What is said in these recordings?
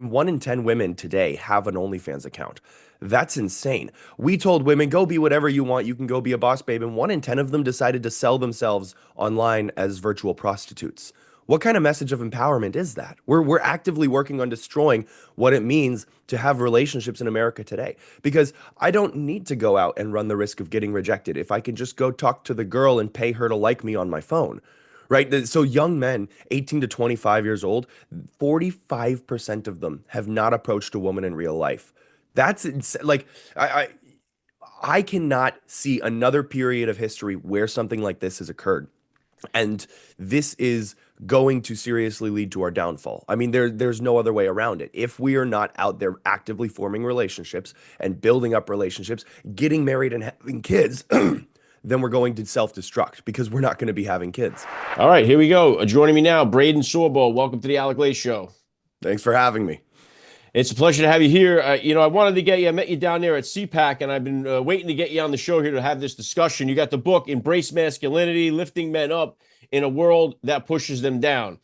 1 in 10 women today have an OnlyFans account. That's insane. We told women, go be whatever you want. You can go be a boss babe. And 1 in 10 of them decided to sell themselves online as virtual prostitutes. What kind of message of empowerment is that? We're actively working on destroying what it means to have relationships in America today. Because I don't need to go out and run the risk of getting rejected if I can just go talk to the girl and pay her to like me on my phone. Right? So young men, 18 to 25 years old, 45% of them have not approached a woman in real life. Like I, I I cannot see another period of history where something like this has occurred. And this is going to seriously lead to our downfall. I mean, there's no other way around it. If we are not out there actively forming relationships and building up relationships, getting married and having kids, then we're going to self-destruct because we're not going to be having kids. All right, here we go. Joining me now, Braedon Sorbo. Welcome to the Alec Lace Show. Thanks for having me. It's a pleasure to have you here. I wanted to get you. I met you down there at CPAC, and I've been waiting to get you on the show here to have this discussion. You got the book, Embrace Masculinity, Lifting Men Up in a World That Pushes Them Down.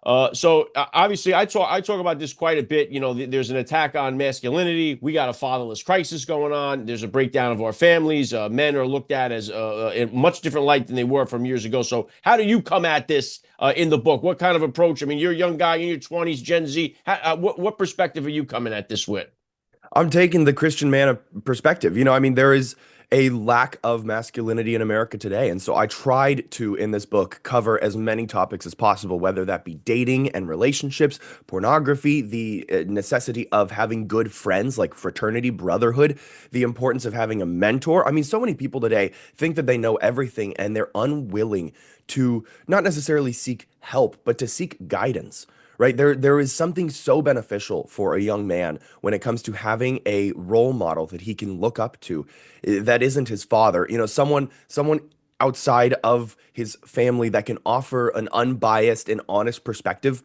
Obviously, I talk about this quite a bit. There's an attack on masculinity. We got a fatherless crisis going on. There's a breakdown of our families. Men are looked at as in much different light than they were from years ago. So how do you come at this in the book? What kind of approach? I mean, you're a young guy in your 20s, Gen Z. What perspective are you coming at this with? I'm taking the Christian man perspective. I mean, there is a lack of masculinity in America today. And so I tried to, in this book, cover as many topics as possible, whether that be dating and relationships, pornography, the necessity of having good friends like fraternity, brotherhood, the importance of having a mentor. I mean, so many people today think that they know everything and they're unwilling to not necessarily seek help, but to seek guidance. Right. There is something so beneficial for a young man when it comes to having a role model that he can look up to that isn't his father. Someone outside of his family that can offer an unbiased and honest perspective.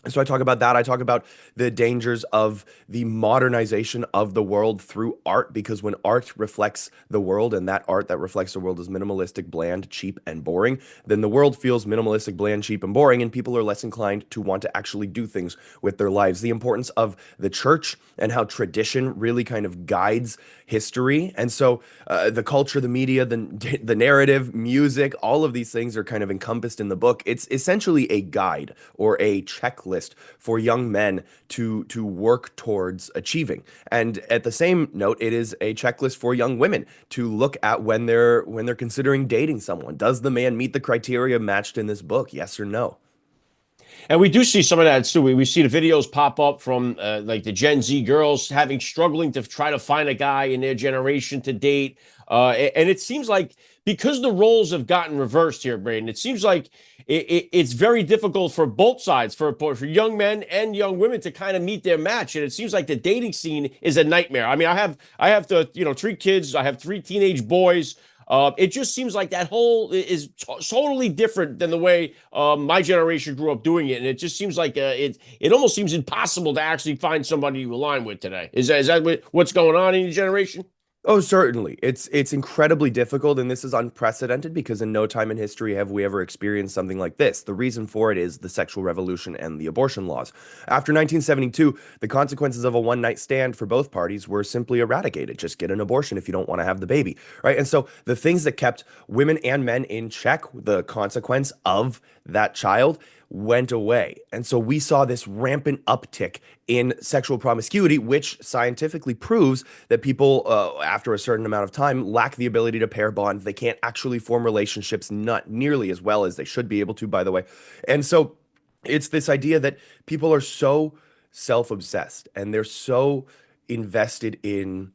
So I talk about that. I talk about the dangers of the modernization of the world through art, because when art reflects the world and that art that reflects the world is minimalistic, bland, cheap, and boring, then the world feels minimalistic, bland, cheap, and boring, and people are less inclined to want to actually do things with their lives. The importance of the church and how tradition really kind of guides history. And so the culture, the media, the narrative, music, all of these things are kind of encompassed in the book. It's essentially a guide or a checklist for young men to work towards achieving. And at the same note, it is a checklist for young women to look at when they're considering dating someone. Does the man meet the criteria matched in this book? Yes or no? And we do see some of that too. We see the videos pop up from like the Gen Z girls struggling to try to find a guy in their generation to date. And it seems like because the roles have gotten reversed here, Braeden, it seems like it's very difficult for both sides, for young men and young women to kind of meet their match. And it seems like the dating scene is a nightmare. I mean, I have the, 3 kids. I have 3 teenage boys. It just seems like that whole is totally different than the way my generation grew up doing it, and it just seems like it almost seems impossible to actually find somebody you align with today. Is that what's going on in your generation? Oh, certainly. It's incredibly difficult, and this is unprecedented because in no time in history have we ever experienced something like this. The reason for it is the sexual revolution and the abortion laws. After 1972, the consequences of a one-night stand for both parties were simply eradicated. Just get an abortion if you don't want to have the baby, right? And so the things that kept women and men in check, the consequence of that child, went away. And so we saw this rampant uptick in sexual promiscuity, which scientifically proves that people, after a certain amount of time, lack the ability to pair bond. They can't actually form relationships, not nearly as well as they should be able to, by the way. And so it's this idea that people are so self-obsessed and they're so invested in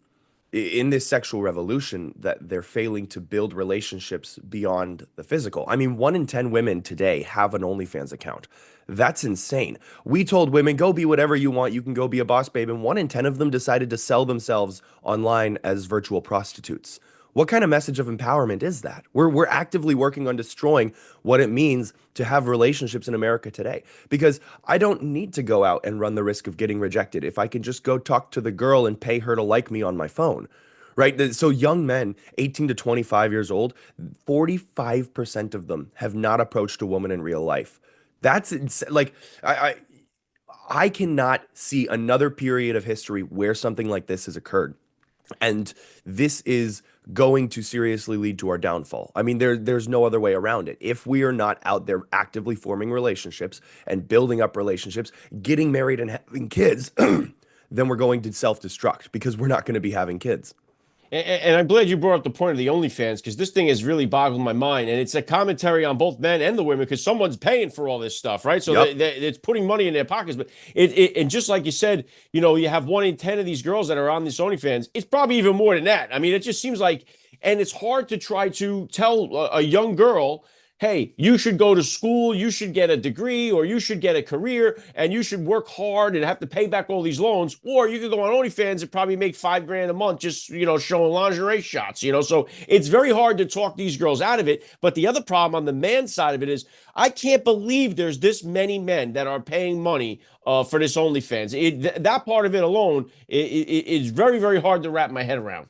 this sexual revolution that they're failing to build relationships beyond the physical. I mean, 1 in 10 women today have an OnlyFans account. That's insane. We told women, go be whatever you want. You can go be a boss babe. And 1 in 10 of them decided to sell themselves online as virtual prostitutes. What kind of message of empowerment is that? We're actively working on destroying what it means to have relationships in America today. Because I don't need to go out and run the risk of getting rejected if I can just go talk to the girl and pay her to like me on my phone. Right? So young men, 18 to 25 years old, 45% of them have not approached a woman in real life. Like I I cannot see another period of history where something like this has occurred. And this is going to seriously lead to our downfall. I mean, there's no other way around it. If we are not out there actively forming relationships and building up relationships, getting married and having kids, then we're going to self-destruct because we're not going to be having kids. And I'm glad you brought up the point of the OnlyFans because this thing has really boggled my mind. And it's a commentary on both men and the women because someone's paying for all this stuff, right? So Yep. it's putting money in their pockets. But and just like you said, you have 1 in 10 of these girls that are on this OnlyFans. It's probably even more than that. I mean, it just seems like, and it's hard to try to tell a young girl, hey, you should go to school, you should get a degree, or you should get a career, and you should work hard and have to pay back all these loans, or you could go on OnlyFans and probably make 5 grand a month just showing lingerie shots. So it's very hard to talk these girls out of it. But the other problem on the man side of it is I can't believe there's this many men that are paying money for this OnlyFans. That part of it alone is very, very hard to wrap my head around.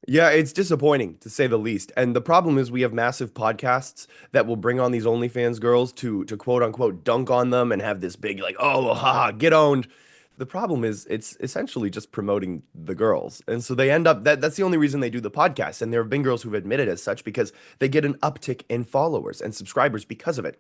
Yeah, it's disappointing to say the least. And the problem is we have massive podcasts that will bring on these OnlyFans girls to quote unquote dunk on them and have this big like, oh, haha, get owned. The problem is it's essentially just promoting the girls. And so they end up that's the only reason they do the podcast. And there have been girls who've admitted as such because they get an uptick in followers and subscribers because of it.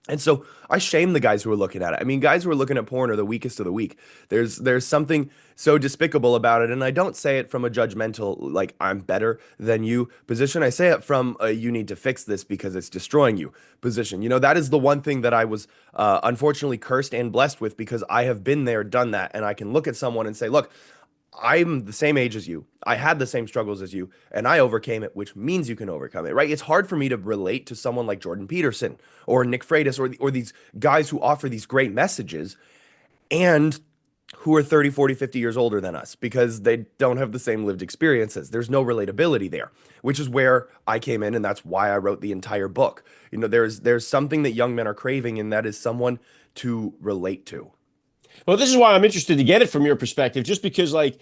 And so I shame the guys who are looking at it. I mean, guys who are looking at porn are the weakest of the weak. There's something so despicable about it, and I don't say it from a judgmental like I'm better than you position. I say it from a you need to fix this because it's destroying you position. That is the one thing that I was unfortunately cursed and blessed with because I have been there, done that, and I can look at someone and say, look, I'm the same age as you. I had the same struggles as you, and I overcame it, which means you can overcome it, right? It's hard for me to relate to someone like Jordan Peterson or Nick Freitas or these guys who offer these great messages and who are 30, 40, 50 years older than us because they don't have the same lived experiences. There's no relatability there, which is where I came in, and that's why I wrote the entire book. There's something that young men are craving, and that is someone to relate to. Well, this is why I'm interested to get it from your perspective, just because, like,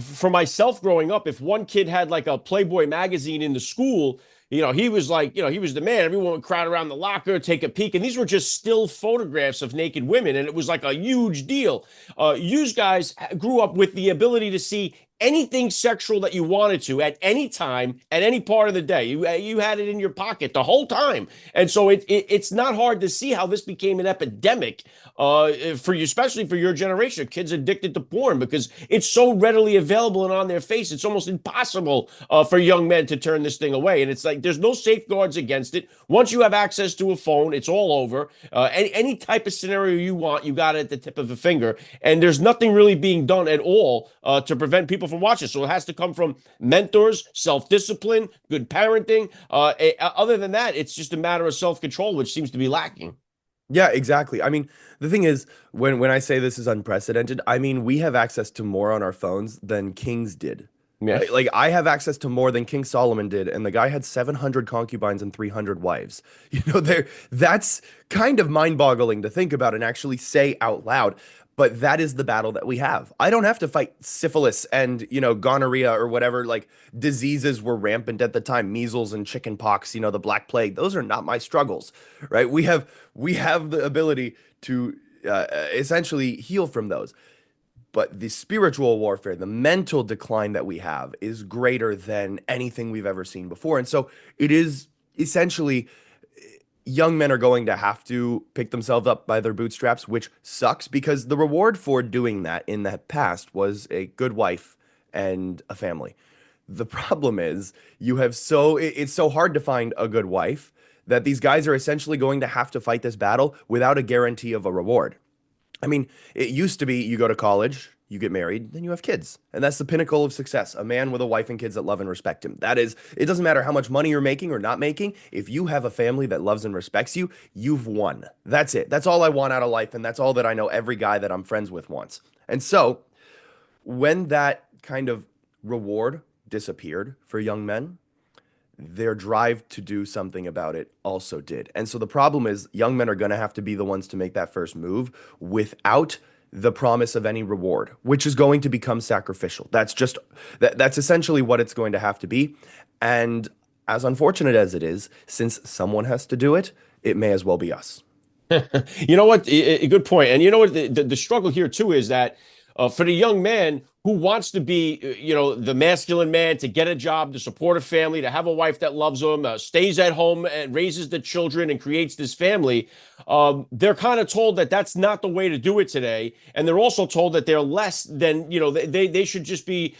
for myself growing up, if one kid had like a Playboy magazine in the school, he was like, he was the man. Everyone would crowd around the locker, take a peek. And these were just still photographs of naked women. And it was like a huge deal. You guys grew up with the ability to see anything sexual that you wanted to at any time, at any part of the day. You had it in your pocket the whole time. And so it's not hard to see how this became an epidemic for you, especially for your generation of kids addicted to porn because it's so readily available and on their face. It's almost impossible for young men to turn this thing away. And it's like there's no safeguards against it. Once you have access to a phone, it's all over. Any type of scenario you want, you got it at the tip of a finger. And there's nothing really being done at all to prevent people from watching. So it has to come from mentors, self-discipline, good parenting. Other than that, it's just a matter of self-control, which seems to be lacking. Yeah, exactly. I mean, the thing is, when I say this is unprecedented, I mean we have access to more on our phones than kings did. Yeah. Like I have access to more than King Solomon did, and the guy had 700 concubines and 300 wives. That's kind of mind-boggling to think about and actually say out loud. But that is the battle that we have. I don't have to fight syphilis and, gonorrhea or whatever like diseases were rampant at the time, measles and chicken pox, the Black Plague. Those are not my struggles, right? We have the ability to essentially heal from those. But the spiritual warfare, the mental decline that we have is greater than anything we've ever seen before. And so it is essentially young men are going to have to pick themselves up by their bootstraps, which sucks because the reward for doing that in the past was a good wife and a family. The problem is it's so hard to find a good wife that these guys are essentially going to have to fight this battle without a guarantee of a reward. I mean, it used to be you go to college, you get married, then you have kids. And that's the pinnacle of success. A man with a wife and kids that love and respect him. That is, it doesn't matter how much money you're making or not making. If you have a family that loves and respects you, you've won. That's it. That's all I want out of life. And that's all that I know every guy that I'm friends with wants. And so when that kind of reward disappeared for young men, their drive to do something about it also did. And so the problem is young men are going to have to be the ones to make that first move without the promise of any reward, which is going to become sacrificial. That's essentially what it's going to have to be. And as unfortunate as it is, since someone has to do it, it may as well be us. You know what? A good point. And you know what? The struggle here too is that for the young man who wants to be, the masculine man, to get a job, to support a family, to have a wife that loves him, stays at home and raises the children and creates this family, they're kind of told that that's not the way to do it today, and they're also told that they're less than, they should just be.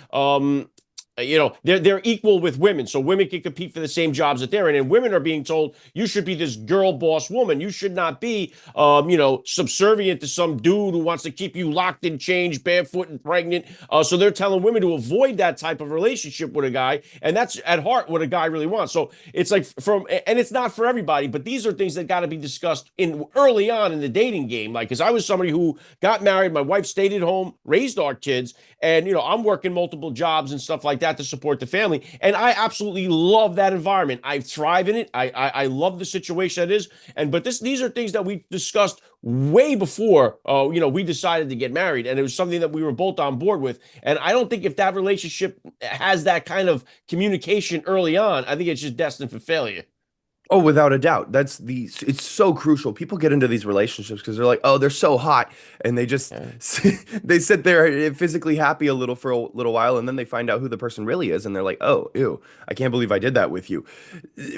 They're equal with women, so women can compete for the same jobs that they're in, and women are being told you should be this girl boss woman. You should not be, subservient to some dude who wants to keep you locked in chains, barefoot and pregnant. So they're telling women to avoid that type of relationship with a guy, and that's at heart what a guy really wants. So it's like and it's not for everybody, but these are things that got to be discussed in early on in the dating game. Like, because I was somebody who got married, my wife stayed at home, raised our kids, and I'm working multiple jobs and stuff like that to support the family, and I absolutely love that environment. I thrive in it. I love the situation that is. And but these are things that we discussed way before we decided to get married, and it was something that we were both on board with. And I don't think if that relationship has that kind of communication early on, I think it's just destined for failure. Oh, without a doubt. It's so crucial. People get into these relationships because they're like, oh, they're so hot. And they just, Yeah. they sit there physically happy a little for a little while. And then they find out who the person really is. And they're like, oh, ew, I can't believe I did that with you.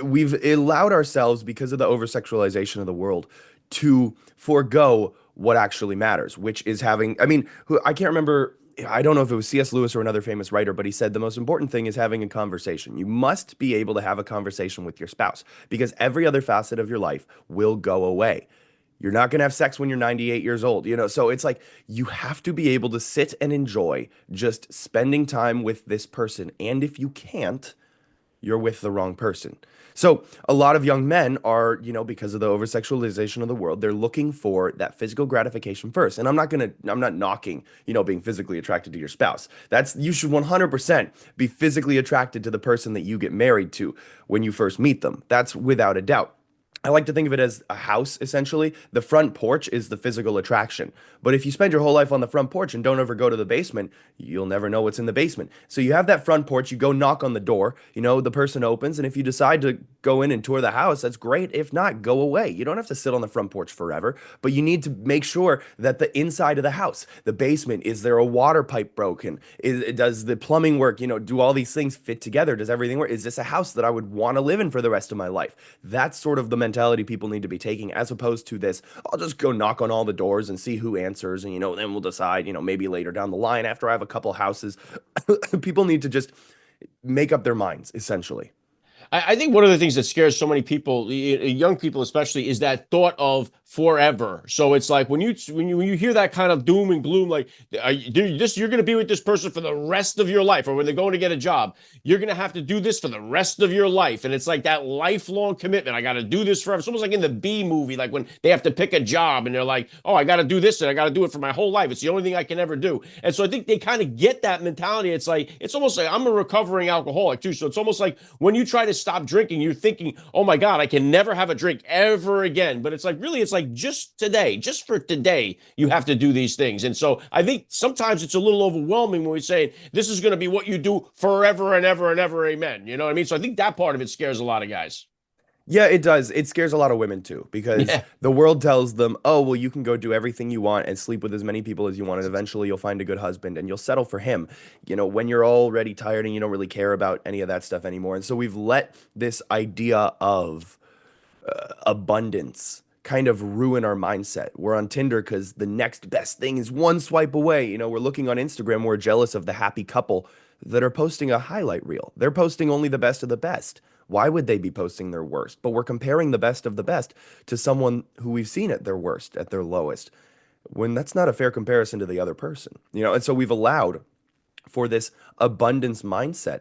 We've allowed ourselves, because of the over sexualization of the world, to forego what actually matters, which is having, I mean, I can't remember. I don't know if it was C.S. Lewis or another famous writer, but he said the most important thing is having a conversation. You must be able to have a conversation with your spouse because every other facet of your life will go away. You're not going to have sex when you're 98 years old, So it's like you have to be able to sit and enjoy just spending time with this person. And if you can't, you're with the wrong person. So a lot of young men are, because of the over sexualization of the world, they're looking for that physical gratification first. And I'm not knocking, being physically attracted to your spouse. You should 100% be physically attracted to the person that you get married to when you first meet them. That's without a doubt. I like to think of it as a house, essentially. The front porch is the physical attraction. But if you spend your whole life on the front porch and don't ever go to the basement, you'll never know what's in the basement. So you have that front porch, you go knock on the door, the person opens, and if you decide to go in and tour the house, that's great. If not, go away. You don't have to sit on the front porch forever, but you need to make sure that the inside of the house, the basement, is there a water pipe broken? Does the plumbing work? Do all these things fit together? Does everything work? Is this a house that I would want to live in for the rest of my life? That's sort of the mentality people need to be taking, as opposed to this, I'll just go knock on all the doors and see who answers, and then we'll decide, maybe later down the line after I have a couple houses. People need to just make up their minds, essentially. I think one of the things that scares so many people, young people especially, is that thought of forever. So it's like when you hear that kind of doom and gloom, like you're going to be with this person for the rest of your life, or when they're going to get a job, you're going to have to do this for the rest of your life, and it's like that lifelong commitment. I got to do this forever. It's almost like in the B movie, like when they have to pick a job and they're like, oh, I got to do this and I got to do it for my whole life. It's the only thing I can ever do. And so I think they kind of get that mentality. It's almost like I'm a recovering alcoholic too. So it's almost like when you try to stop drinking, you're thinking, oh my God, I can never have a drink ever again. But it's like, really, it's like just today, just for today, you have to do these things. And so I think sometimes it's a little overwhelming when we say this is going to be what you do forever and ever and ever. Amen. You know what I mean? So I think that part of it scares a lot of guys. Yeah, it does. It scares a lot of women too, because Yeah. the world tells them, oh, well, you can go do everything you want and sleep with as many people as you want, and eventually you'll find a good husband and you'll settle for him, when you're already tired and you don't really care about any of that stuff anymore. And so we've let this idea of abundance kind of ruin our mindset. We're on Tinder because the next best thing is one swipe away. We're looking on Instagram, we're jealous of the happy couple that are posting a highlight reel. They're posting only the best of the best. Why would they be posting their worst? But we're comparing the best of the best to someone who we've seen at their worst, at their lowest, when that's not a fair comparison to the other person. And so we've allowed for this abundance mindset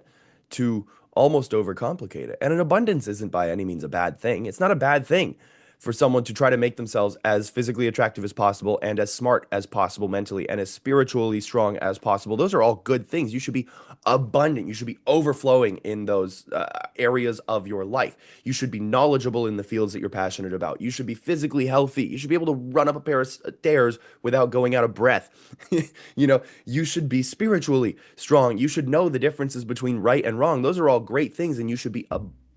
to almost overcomplicate it. And an abundance isn't by any means a bad thing. It's not a bad thing for someone to try to make themselves as physically attractive as possible and as smart as possible mentally and as spiritually strong as possible. Those are all good things. You should be abundant. You should be overflowing in those areas of your life. You should be knowledgeable in the fields that you're passionate about. You should be physically healthy. You should be able to run up a pair of stairs without going out of breath. You should be spiritually strong. You should know the differences between right and wrong. Those are all great things, and you should be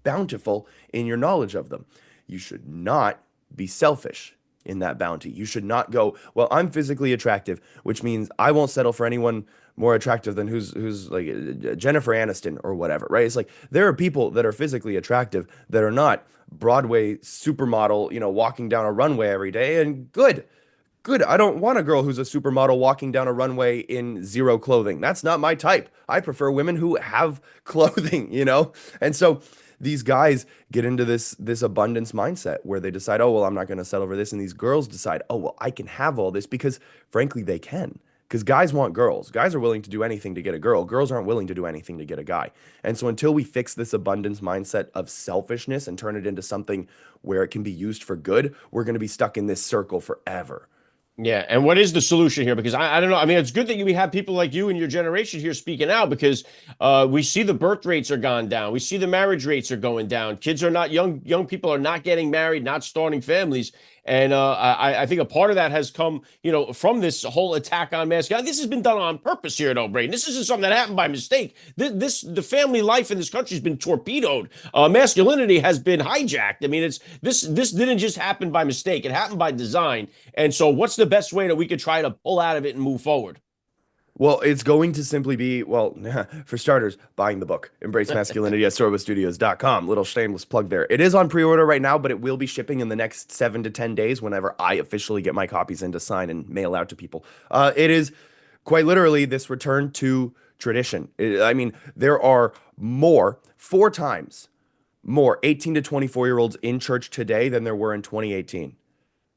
bountiful in your knowledge of them. You should not be selfish. in that bounty. You should not go, well, I'm physically attractive, which means I won't settle for anyone more attractive than who's like Jennifer Aniston or whatever, right? It's like there are people that are physically attractive that are not Broadway supermodel, walking down a runway every day, and good. Good. I don't want a girl who's a supermodel walking down a runway in zero clothing. That's not my type. I prefer women who have clothing. And so these guys get into this abundance mindset where they decide, "Oh, well, I'm not going to settle for this." And these girls decide, "Oh, well, I can have all this because frankly, they can." Because guys want girls. Guys are willing to do anything to get a girl. Girls aren't willing to do anything to get a guy. And so until we fix this abundance mindset of selfishness and turn it into something where it can be used for good, we're going to be stuck in this circle forever. Yeah, and what is the solution here? Because I don't know. I mean, it's good that we have people like you and your generation here speaking out because we see the birth rates are gone down. We see the marriage rates are going down. Kids are not young people are not getting married, not starting families. And I think a part of that has come, from this whole attack on masculinity. This has been done on purpose here, though, Braeden. This isn't something that happened by mistake. The family life in this country has been torpedoed. Masculinity has been hijacked. I mean, this didn't just happen by mistake. It happened by design. And so, what's the best way that we could try to pull out of it and move forward? Well, it's going to simply be, well, for starters, buying the book, Embrace Masculinity at sorbostudios.com. Little shameless plug there. It is on pre-order right now, but it will be shipping in the next 7 to 10 days whenever I officially get my copies in to sign and mail out to people. It is quite literally this return to tradition. I mean, there are 4 times more 18 to 24-year-olds in church today than there were in 2018.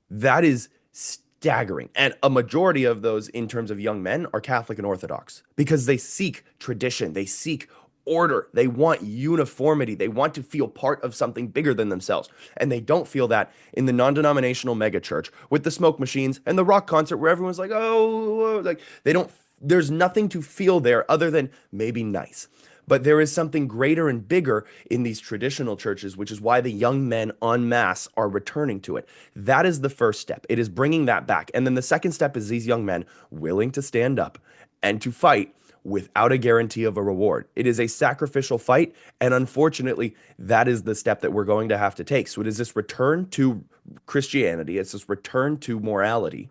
That is staggering. And a majority of those, in terms of young men, are Catholic and Orthodox because they seek tradition, they seek order, they want uniformity, they want to feel part of something bigger than themselves. And they don't feel that in the non denominational megachurch with the smoke machines and the rock concert where everyone's like, oh, like they don't, there's nothing to feel there other than maybe nice. But there is something greater and bigger in these traditional churches, which is why the young men en masse are returning to it. That is the first step. It is bringing that back. And then the second step is these young men willing to stand up and to fight without a guarantee of a reward. It is a sacrificial fight. And unfortunately, that is the step that we're going to have to take. So it is this return to Christianity, it's this return to morality,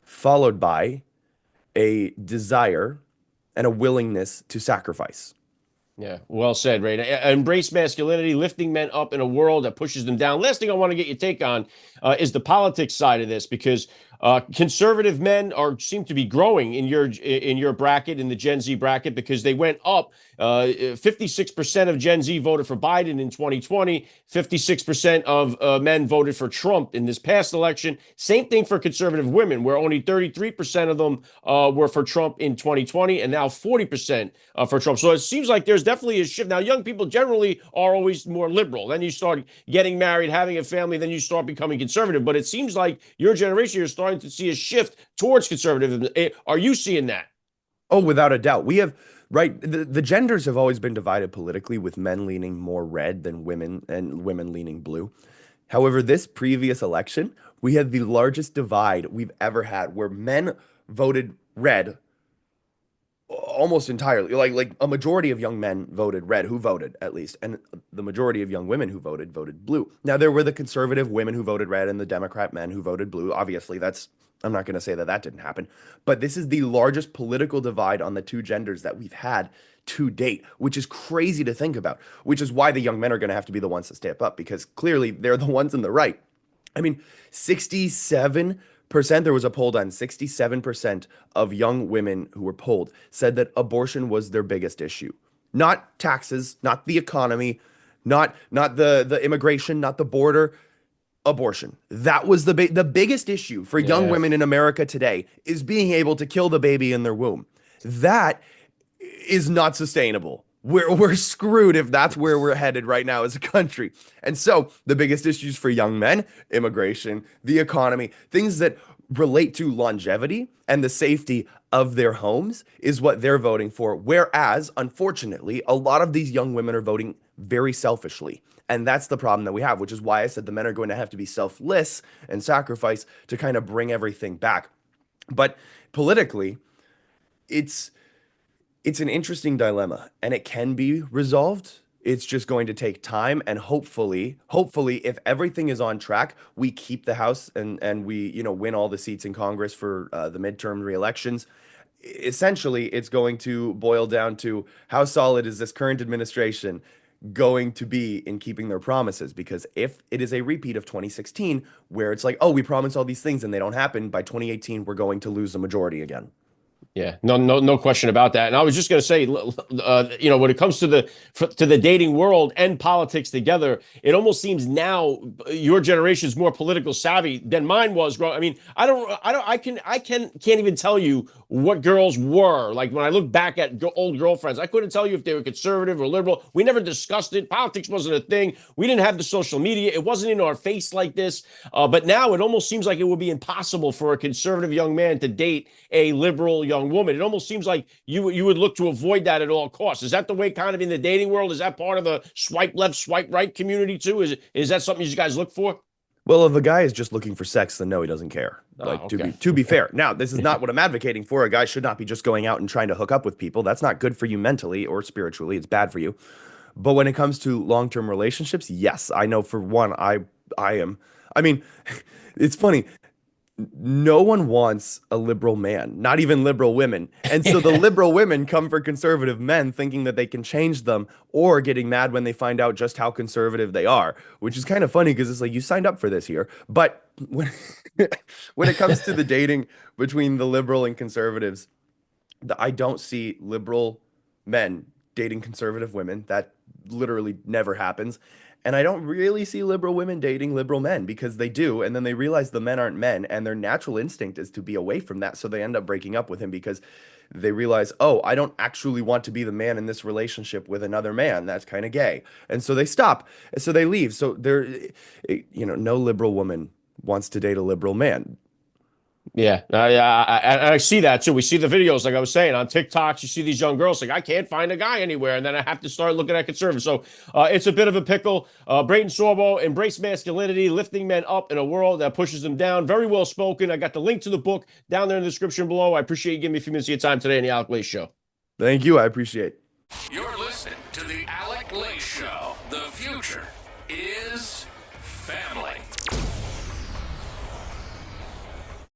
followed by a desire and a willingness to sacrifice. Yeah, well said, Ray. Embrace masculinity, lifting men up in a world that pushes them down. Last thing I want to get your take on is the politics side of this, because conservative men seem to be growing in your bracket, in the Gen Z bracket, because they went up. 56% of Gen Z voted for Biden in 2020. 56% of men voted for Trump in this past election. Same thing for conservative women, where only 33% of them were for Trump in 2020, and now 40% for Trump. So it seems like there's definitely a shift. Now, young people generally are always more liberal. Then you start getting married, having a family, then you start becoming conservative. But it seems like your generation, you're starting to see a shift towards conservatism. Are you seeing that? Oh, without a doubt. We have, right, the genders have always been divided politically with men leaning more red than women and women leaning blue. However, this previous election, we had the largest divide we've ever had where men voted red almost entirely. Like a majority of young men voted red, who voted at least, and the majority of young women who voted blue. Now there were the conservative women who voted red and the Democrat men who voted blue. Obviously, that's I'm not going to say that that didn't happen, but this is the largest political divide on the two genders that we've had to date, which is crazy to think about, which is why the young men are going to have to be the ones to step up because clearly they're the ones in the right. I mean, 67%, there was a poll done, 67% of young women who were polled said that abortion was their biggest issue. Not taxes, not the economy, not the immigration, not the border, abortion. That was the biggest issue for young Yeah. women in America today is being able to kill the baby in their womb. That is not sustainable. We're screwed if that's where we're headed right now as a country. And so the biggest issues for young men, immigration, the economy, things that relate to longevity and the safety of their homes is what they're voting for. Whereas, unfortunately, a lot of these young women are voting very selfishly. And that's the problem that we have, which is why I said the men are going to have to be selfless and sacrifice to kind of bring everything back. But politically, it's it's an interesting dilemma and it can be resolved It's just going to take time, and hopefully, if everything is on track, we keep the House and we, win all the seats in Congress for the midterm reelections. Essentially, it's going to boil down to how solid is this current administration going to be in keeping their promises? Because if it is a repeat of 2016, where it's like, oh, we promised all these things and they don't happen, by 2018, we're going to lose the majority again. Yeah, no question about that. And I was just going to say, when it comes to the dating world and politics together, it almost seems now your generation is more political savvy than mine was. I mean, can't even tell you what girls were like when I look back at old girlfriends. I couldn't tell you if they were conservative or liberal. We never discussed it. Politics wasn't a thing. We didn't have the social media. It wasn't in our face like this. But now it almost seems like it would be impossible for a conservative young man to date a liberal young woman. It almost seems like you would look to avoid that at all costs. Is that the way kind of in the dating world? Is that part of the swipe left, swipe right community too? Is that something you guys look for? Well, if a guy is just looking for sex, then no, he doesn't care. Like, Okay. to be fair. Now, this is not what I'm advocating for. A guy should not be just going out and trying to hook up with people. That's not good for you mentally or spiritually. It's bad for you. But when it comes to long-term relationships, yes, I know for one, I am. I mean, it's funny. No one wants a liberal man, not even liberal women. And so the liberal women come for conservative men thinking that they can change them, or getting mad when they find out just how conservative they are, which is kind of funny because it's like, you signed up for this here. But when, when it comes to the dating between the liberal and conservatives, I don't see liberal men dating conservative women. That literally never happens. And I don't really see liberal women dating liberal men, because they do. And then they realize the men aren't men, and their natural instinct is to be away from that. So they end up breaking up with him because they realize, oh, I don't actually want to be the man in this relationship with another man. That's kind of gay. And so they stop. And so they leave. So no liberal woman wants to date a liberal man. Yeah, I see that too. We see the videos, like I was saying, on TikToks. You see these young girls like, I can't find a guy anywhere, and then I have to start looking at conservatives. So it's a bit of a pickle. Braedon Sorbo, Embrace Masculinity, Lifting Men Up in a World That Pushes Them Down. Very well spoken. I got the link to the book down there in the description below. I appreciate you giving me a few minutes of your time today on the Alec Lace Show. Thank you. I appreciate it. You're listening to the Alec Lace Show. The future is family.